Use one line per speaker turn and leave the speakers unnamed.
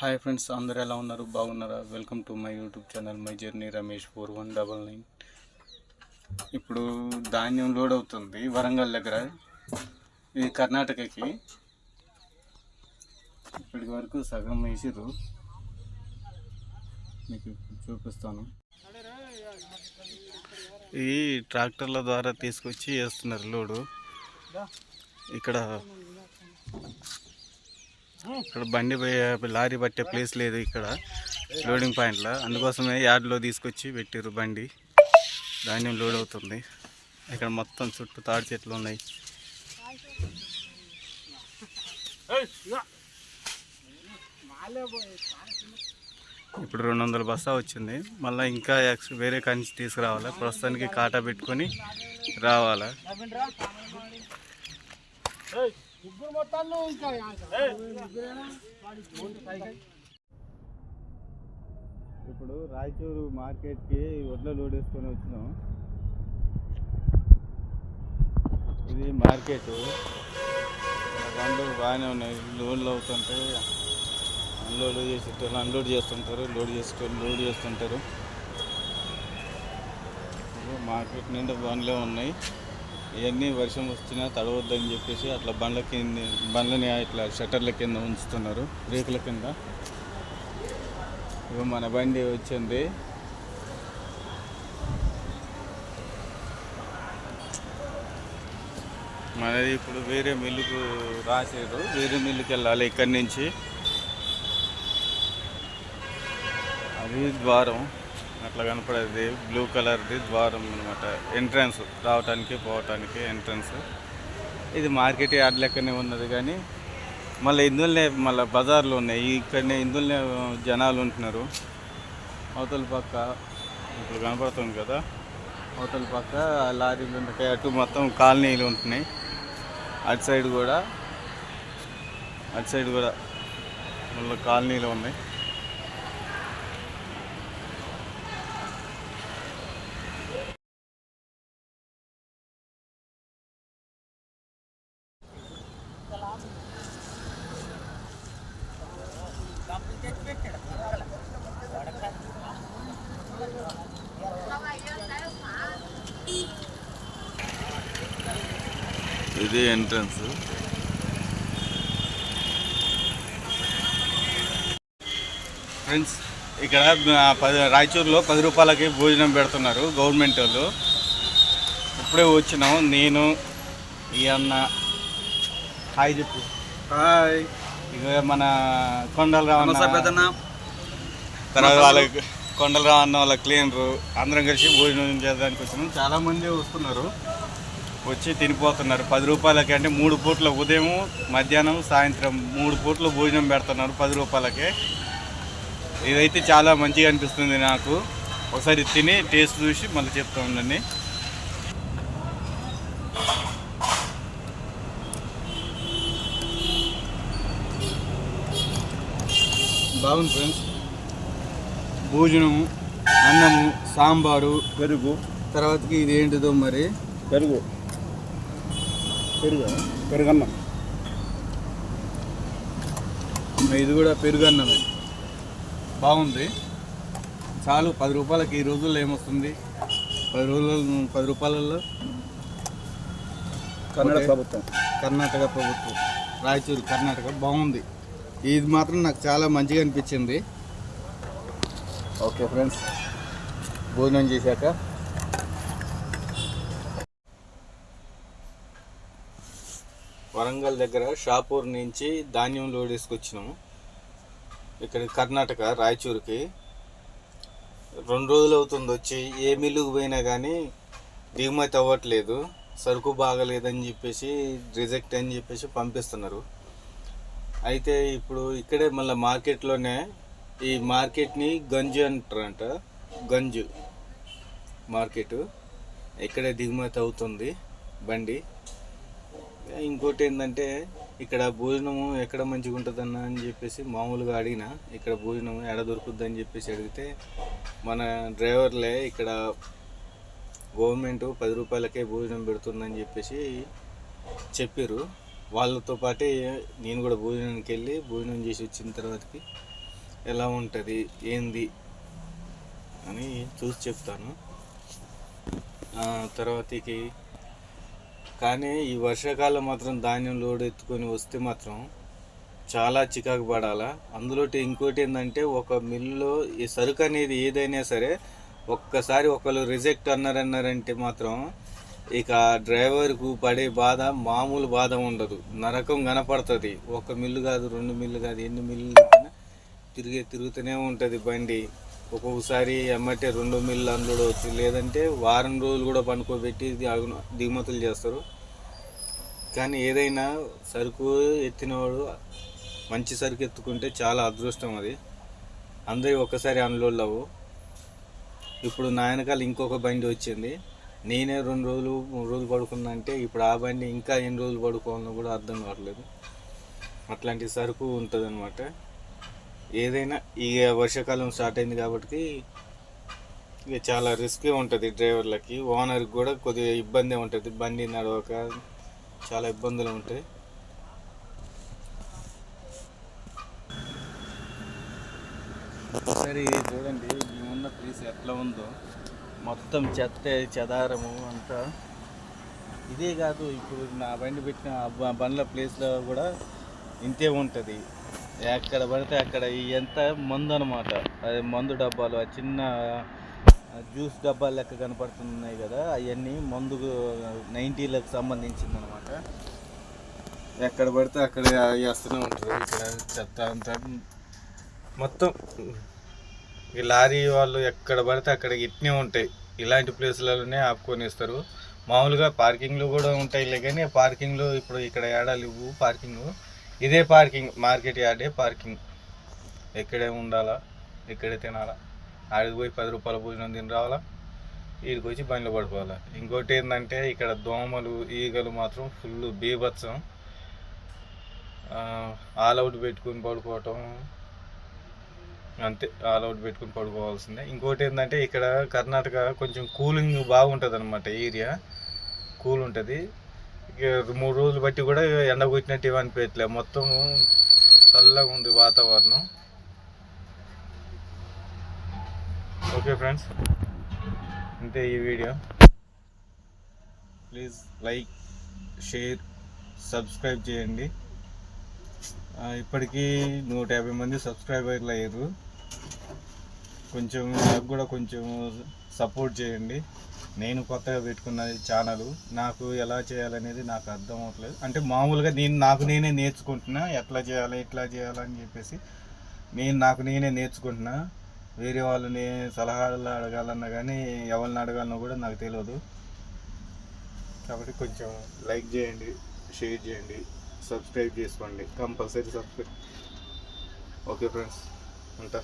Hi friends, అందరు ఎలా ఉన్నారు? బాగున్నారా? Welcome to my YouTube channel my journey Ramesh 4199. ఇప్పుడు ధాన్యం లోడ్ అవుతుంది వరంగల్ దగ్గర. ఇది కర్ణాటకకి. ఇప్పటి వరకు సగం వేసిర్రు, మీకు చూపిస్తాను. ఈ ట్రాక్టర్ల ద్వారా తీసుకొచ్చి వేస్తున్నారు లోడు. ఇక్కడ బండి లారీ పట్టే ప్లేస్ లేదు ఇక్కడ లోడింగ్ పాయింట్లో, అందుకోసమే యార్డ్లో తీసుకొచ్చి పెట్టారు బండి. ధాన్యం లోడ్ అవుతుంది. ఇక్కడ మొత్తం చుట్టూ తాడి చెట్లు ఉన్నాయి. ఇప్పుడు 200 బస్తా వచ్చింది. మళ్ళీ ఇంకా వేరే కంచి తీసుకురావాలి. ప్రస్తుతానికి కాటా పెట్టుకొని రావాలా. ఇప్పుడు రాయచూరు మార్కెట్కి వడ్ల లోడ్ వేసుకొని వచ్చినాం. ఇది మార్కెట్. బండ్లు బాగానే ఉన్నాయి. లోడ్లు అవుతుంటే అన్లోడ్ చేసేటోళ్ళు అన్లోడ్ చేస్తుంటారు, లోడ్ చేస్తుంటారు. మార్కెట్ నిండా బండ్లే ఉన్నాయి. ఇవన్నీ వర్షం వచ్చినా తడవద్దని చెప్పేసి అట్లా బండ్లని ఇట్లా షట్టర్ల కింద ఉంచుతున్నారు, రేకుల కింద. ఇక మన బండి వచ్చింది. మనది ఇప్పుడు వేరే మిల్లుకు రాసారు. వేరే మిల్లుకి వెళ్ళాలి ఇక్కడి నుంచి. అది ద్వారం అట్లా కనపడేది, బ్లూ కలర్ది ద్వారం అనమాట. ఎంట్రన్స్ రావటానికి పోవటానికి ఎంట్రన్స్. ఇది మార్కెట్ యార్డ్ లెక్కనే ఉన్నది, కానీ మళ్ళీ ఇందులోనే మళ్ళీ బజార్లు ఉన్నాయి. ఇక్కడనే ఇందులోనే జనాలు ఉంటున్నారు. అవతల పక్క ఇప్పుడు కనపడుతుంది కదా, అవతల పక్క లారీలు ఉంటాయి. అటు మొత్తం కాలనీలు ఉంటున్నాయి. అటు సైడ్ కూడా మళ్ళీ కాలనీలు ఉన్నాయి. ఇది ఎంట్రన్స్. ఫ్రెండ్స్, ఇక్కడ రాయచూరులో 10 రూపాయలకి భోజనం పెడుతున్నారు గవర్నమెంట్ వాళ్ళు. ఇప్పుడే వచ్చినాం. నేను ఈ అన్న హాయ్ చెప్పు. హాయ్. ఇక మన కొండలరావు తర్వాత వాళ్ళకి కొండలరావు అన్న వాళ్ళ క్లీనరు అందరం కలిసి భోజనం చేయడానికి వచ్చినాం. చాలామంది వస్తున్నారు, వచ్చి తినిపోతున్నారు 10 రూపాయలకి. అంటే 3 పూట్ల, ఉదయం మధ్యాహ్నం సాయంత్రం 3 పూట్ల భోజనం పెడుతున్నారు 10 రూపాయలకే. ఇదైతే చాలా మంచిగా అనిపిస్తుంది నాకు. ఒకసారి తిని టేస్ట్ చూసి మళ్ళీ చెప్తా ఉండండి. బాగుంది ఫ్రెండ్స్. భోజనము, అన్నము, సాంబారు, పెరుగు, తర్వాతకి ఇది ఏంటిదో మరి పెరుగన్నం. ఇది కూడా పెరుగన్నమే. బాగుంది. చాలు 10 రూపాయలకి. ఈ రోజుల్లో ఏమొస్తుంది? 10 రూపాయలలో కర్ణాటక ప్రభుత్వం, రాయచూరు కర్ణాటక. బాగుంది. ఇది మాత్రం నాకు చాలా మంచిగా అనిపించింది. ఓకే ఫ్రెండ్స్, భోజనం చేశాక వరంగల్ దగ్గర షాపూర్ నుంచి ధాన్యం లోడ్ వేసుకొచ్చినాము. ఇక్కడ కర్ణాటక రాయచూరుకి 2 రోజులు అవుతుంది వచ్చి. ఏ మిల్లుకు పోయినా కానీ దిగుమతి అవ్వట్లేదు. సరుకు బాగలేదని చెప్పేసి రిజెక్ట్ అని చెప్పేసి పంపిస్తున్నారు. అయితే ఇప్పుడు ఇక్కడే మళ్ళీ మార్కెట్లోనే, ఈ మార్కెట్ని గంజు అంటారంట, గంజు మార్కెట్. ఇక్కడే దిగుమతి అవుతుంది బండి. ఇంకోటి ఏంటంటే, ఇక్కడ భోజనము ఎక్కడ మంచిగా ఉంటుందన్న అని చెప్పేసి మామూలుగా అడిగిన, ఇక్కడ భోజనం ఎడ దొరుకుద్ది అని చెప్పేసి అడిగితే, మన డ్రైవర్లే ఇక్కడ గవర్నమెంట్ 10 రూపాయలకే భోజనం పెడుతుందని చెప్పేసి చెప్పారు. వాళ్ళతో పాటే నేను కూడా భోజనానికి వెళ్ళి భోజనం చేసి వచ్చిన తర్వాతకి ఎలా ఉంటుంది ఏంది అని చూసి చెప్తాను. తర్వాతకి కానీ ఈ వర్షాకాలం మాత్రం ధాన్యం లోడ్ ఎత్తుకొని వస్తే మాత్రం చాలా చికాకు పడాలా. అందులో ఇంకోటి ఏంటంటే ఒక మిల్లులో ఈ సరుకు అనేది ఏదైనా సరే ఒక్కసారి ఒకళ్ళు రిజెక్ట్ అన్నారంటే మాత్రం ఇక డ్రైవర్కు పడే బాధ మామూలు బాధ ఉండదు, నరకం కనపడుతుంది. ఒక మిల్లు కాదు, 2 మిల్లు కాదు, ఎన్ని మిల్లు తిరుగుతూనే ఉంటుంది బండి. ఒక్కొక్కసారి ఎమ్మటే 2 మిల్లు అన్లోడ్ అవుతుంది, లేదంటే వారం రోజులు కూడా పనుకోబెట్టి దిగుమతులు చేస్తారు. కానీ ఏదైనా సరుకు ఎత్తినవాడు మంచి సరుకు ఎత్తుకుంటే చాలా అదృష్టం. అది అందరి ఒక్కసారి అన్లోడ్ అవ్వు. ఇప్పుడు నా వెనకాల ఇంకొక బండి వచ్చింది, నేనే 2 రోజులు 3 రోజులు పడుకున్నా అంటే ఇప్పుడు ఆ బండి ఇంకా ఎన్ని రోజులు పడుకోవాలో కూడా అర్థం కావట్లేదు. అట్లాంటి సరుకు ఉంటుంది అనమాట. ఏదైనా ఈ వర్షాకాలం స్టార్ట్ అయింది కాబట్టి ఇక చాలా రిస్క్ ఉంటుంది డ్రైవర్లకి, ఓనర్కి కూడా కొద్దిగా ఇబ్బంది ఉంటుంది. బండి నడవక చాలా ఇబ్బందులు ఉంటాయి. ఒకసారి చూడండి మేమున్న ప్లేస్ ఎట్లా ఉందో, మొత్తం చెత్త చెదారము అంతా. ఇదే కాదు, ఇప్పుడు నా బండి పెట్టిన బండ్ల ప్లేస్లో కూడా ఇంతే ఉంటుంది. ఎక్కడ పడితే అక్కడ ఎంత మందు అనమాట, అది మందు డబ్బాలు, ఆ చిన్న జ్యూస్ డబ్బాలు లెక్క కనపడుతున్నాయి కదా, అవన్నీ మందు 90లకు సంబంధించింది అనమాట. ఎక్కడ పడితే అక్కడ వేస్తూనే ఉంటారు. ఇక్కడ చెత్త అంతా మొత్తం ఈ లారీ వాళ్ళు ఎక్కడ పడితే అక్కడ ఇట్నే ఉంటాయి. ఇలాంటి ప్లేసులలోనే ఆపుకొని ఇస్తారు. మామూలుగా పార్కింగ్లు కూడా ఉంటాయిలే, కానీ పార్కింగ్లు ఇప్పుడు ఇక్కడ ఏడాలి పార్కింగ్. ఇదే పార్కింగ్, మార్కెట్ యార్డే పార్కింగ్. ఎక్కడే ఉండాలా, ఎక్కడే తినాలా, ఆడికి పోయి 10 రూపాయల భోజనం తిని రావాలా, వీడికి వచ్చి బండ్లు పడుకోవాలా. ఇంకోటి ఏంటంటే ఇక్కడ దోమలు ఈగలు మాత్రం ఫుల్ బీభత్సం. ఆల్ అవుట్ పెట్టుకుని పడుకోవటం అంతే, ఆల్ అవుట్ పెట్టుకుని పడుకోవాల్సిందే. ఇంకోటి ఏంటంటే ఇక్కడ కర్ణాటక కొంచెం కూలింగ్ బాగుంటుంది అనమాట, ఏరియా కూల్ ఉంటుంది. ఇక 3 రోజులు బట్టి కూడా ఎండ కొట్టినట్టు ఏమనిపించట్లే, మొత్తం చల్లగా ఉంది వాతావరణం. ఓకే ఫ్రెండ్స్, అంతే ఈ video. Please like, share, subscribe చేయండి. ఇప్పటికీ 150 మంది సబ్స్క్రైబర్లు అయ్యారు. కొంచెం నాకు కూడా కొంచెం సపోర్ట్ చేయండి. నేను కొత్తగా పెట్టుకున్న ఛానల్, నాకు ఎలా చేయాలనేది నాకు అర్థం అవ్వట్లేదు. అంటే మామూలుగా నేనే నేర్చుకుంటున్నా, ఎట్లా చేయాలి ఎట్లా చేయాలని చెప్పేసి నాకు నేనే నేర్చుకుంటున్నా. వేరే వాళ్ళని సలహాలు అడగాలన్నా కానీ ఎవరిని అడగాలన్నా కూడా నాకు తెలియదు. కాబట్టి కొంచెం లైక్ చేయండి, షేర్ చేయండి, సబ్స్క్రైబ్ చేసుకోండి, కంపల్సరీ సబ్స్క్రైబ్. ఓకే ఫ్రెండ్స్, ఉంటా.